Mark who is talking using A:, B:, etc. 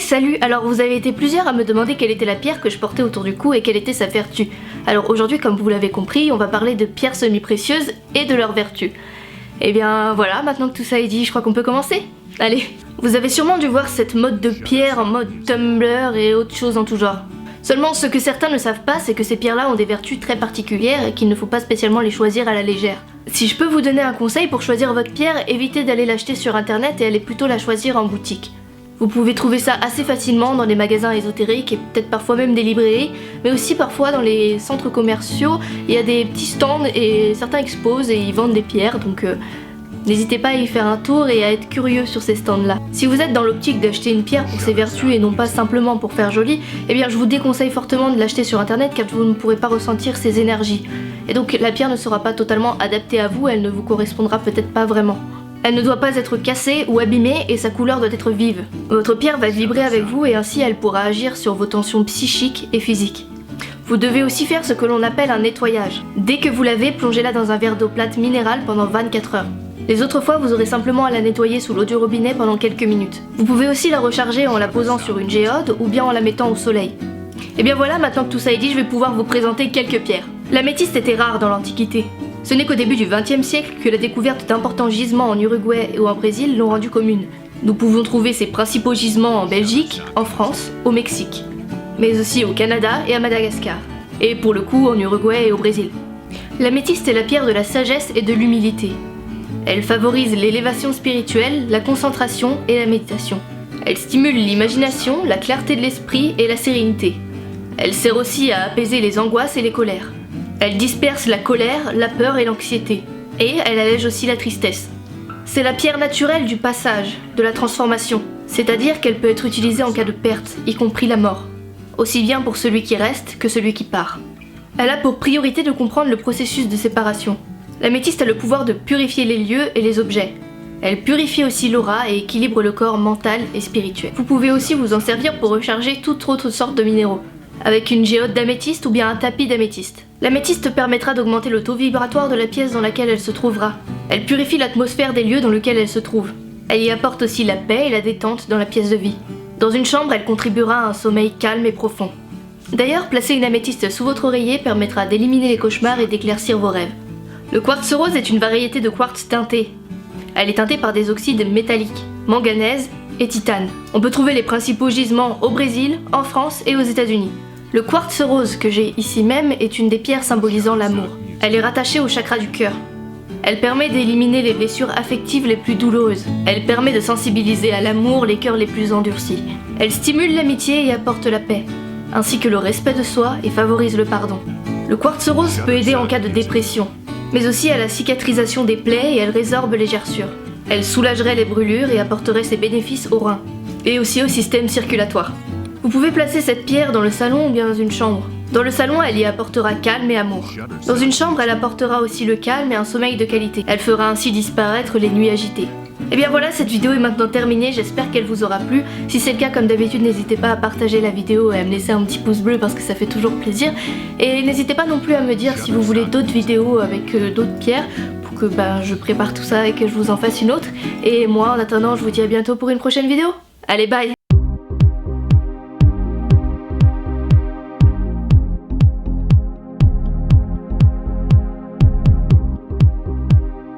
A: salut! Alors vous avez été plusieurs à me demander quelle était la pierre que je portais autour du cou et quelle était sa vertu. Alors aujourd'hui, comme vous l'avez compris, on va parler de pierres semi-précieuses et de leurs vertus. Et bien voilà, maintenant que tout ça est dit, je crois qu'on peut commencer. Allez! Vous avez sûrement dû voir cette mode de pierre en mode Tumblr et autres choses en tout genre. Seulement ce que certains ne savent pas, c'est que ces pierres-là ont des vertus très particulières et qu'il ne faut pas spécialement les choisir à la légère. Si je peux vous donner un conseil pour choisir votre pierre, évitez d'aller l'acheter sur internet et allez plutôt la choisir en boutique. Vous pouvez trouver ça assez facilement dans les magasins ésotériques et peut-être parfois même des librairies, mais aussi parfois dans les centres commerciaux, il y a des petits stands et certains exposent et ils vendent des pierres, donc n'hésitez pas à y faire un tour et à être curieux sur ces stands-là. Si vous êtes dans l'optique d'acheter une pierre pour ses vertus et non pas simplement pour faire joli, eh bien je vous déconseille fortement de l'acheter sur internet car vous ne pourrez pas ressentir ses énergies. Et donc la pierre ne sera pas totalement adaptée à vous, elle ne vous correspondra peut-être pas vraiment. Elle ne doit pas être cassée ou abîmée et sa couleur doit être vive. Votre pierre va vibrer avec vous et ainsi elle pourra agir sur vos tensions psychiques et physiques. Vous devez aussi faire ce que l'on appelle un nettoyage. Dès que vous l'avez, plongez-la dans un verre d'eau plate minérale pendant 24 heures. Les autres fois, vous aurez simplement à la nettoyer sous l'eau du robinet pendant quelques minutes. Vous pouvez aussi la recharger en la posant sur une géode ou bien en la mettant au soleil. Et bien voilà, maintenant que tout ça est dit, je vais pouvoir vous présenter quelques pierres. L'améthyste était rare dans l'Antiquité. Ce n'est qu'au début du XXe siècle que la découverte d'importants gisements en Uruguay ou en Brésil l'ont rendue commune. Nous pouvons trouver ces principaux gisements en Belgique, en France, au Mexique, mais aussi au Canada et à Madagascar, et pour le coup en Uruguay et au Brésil. L'améthyste est la pierre de la sagesse et de l'humilité. Elle favorise l'élévation spirituelle, la concentration et la méditation. Elle stimule l'imagination, la clarté de l'esprit et la sérénité. Elle sert aussi à apaiser les angoisses et les colères. Elle disperse la colère, la peur et l'anxiété. Et elle allège aussi la tristesse. C'est la pierre naturelle du passage, de la transformation. C'est-à-dire qu'elle peut être utilisée en cas de perte, y compris la mort. Aussi bien pour celui qui reste que celui qui part. Elle a pour priorité de comprendre le processus de séparation. L'améthyste a le pouvoir de purifier les lieux et les objets. Elle purifie aussi l'aura et équilibre le corps mental et spirituel. Vous pouvez aussi vous en servir pour recharger toute autre sorte de minéraux, avec une géode d'améthyste ou bien un tapis d'améthyste. L'améthyste permettra d'augmenter le taux vibratoire de la pièce dans laquelle elle se trouvera. Elle purifie l'atmosphère des lieux dans lesquels elle se trouve. Elle y apporte aussi la paix et la détente dans la pièce de vie. Dans une chambre, elle contribuera à un sommeil calme et profond. D'ailleurs, placer une améthyste sous votre oreiller permettra d'éliminer les cauchemars et d'éclaircir vos rêves. Le quartz rose est une variété de quartz teinté. Elle est teintée par des oxydes métalliques, manganèse et titane. On peut trouver les principaux gisements au Brésil, en France et aux États-Unis. Le quartz rose que j'ai ici même est une des pierres symbolisant l'amour. Elle est rattachée au chakra du cœur. Elle permet d'éliminer les blessures affectives les plus douloureuses. Elle permet de sensibiliser à l'amour les cœurs les plus endurcis. Elle stimule l'amitié et apporte la paix, ainsi que le respect de soi et favorise le pardon. Le quartz rose peut aider en cas de dépression, mais aussi à la cicatrisation des plaies et elle résorbe les gerçures. Elle soulagerait les brûlures et apporterait ses bénéfices aux reins, et aussi au système circulatoire. Vous pouvez placer cette pierre dans le salon ou bien dans une chambre. Dans le salon, elle y apportera calme et amour. Dans une chambre, elle apportera aussi le calme et un sommeil de qualité. Elle fera ainsi disparaître les nuits agitées. Et bien voilà, cette vidéo est maintenant terminée, j'espère qu'elle vous aura plu. Si c'est le cas, comme d'habitude, n'hésitez pas à partager la vidéo et à me laisser un petit pouce bleu parce que ça fait toujours plaisir. Et n'hésitez pas non plus à me dire si vous voulez d'autres vidéos avec d'autres pierres pour que je prépare tout ça et que je vous en fasse une autre. Et moi, en attendant, je vous dis à bientôt pour une prochaine vidéo. Allez, bye!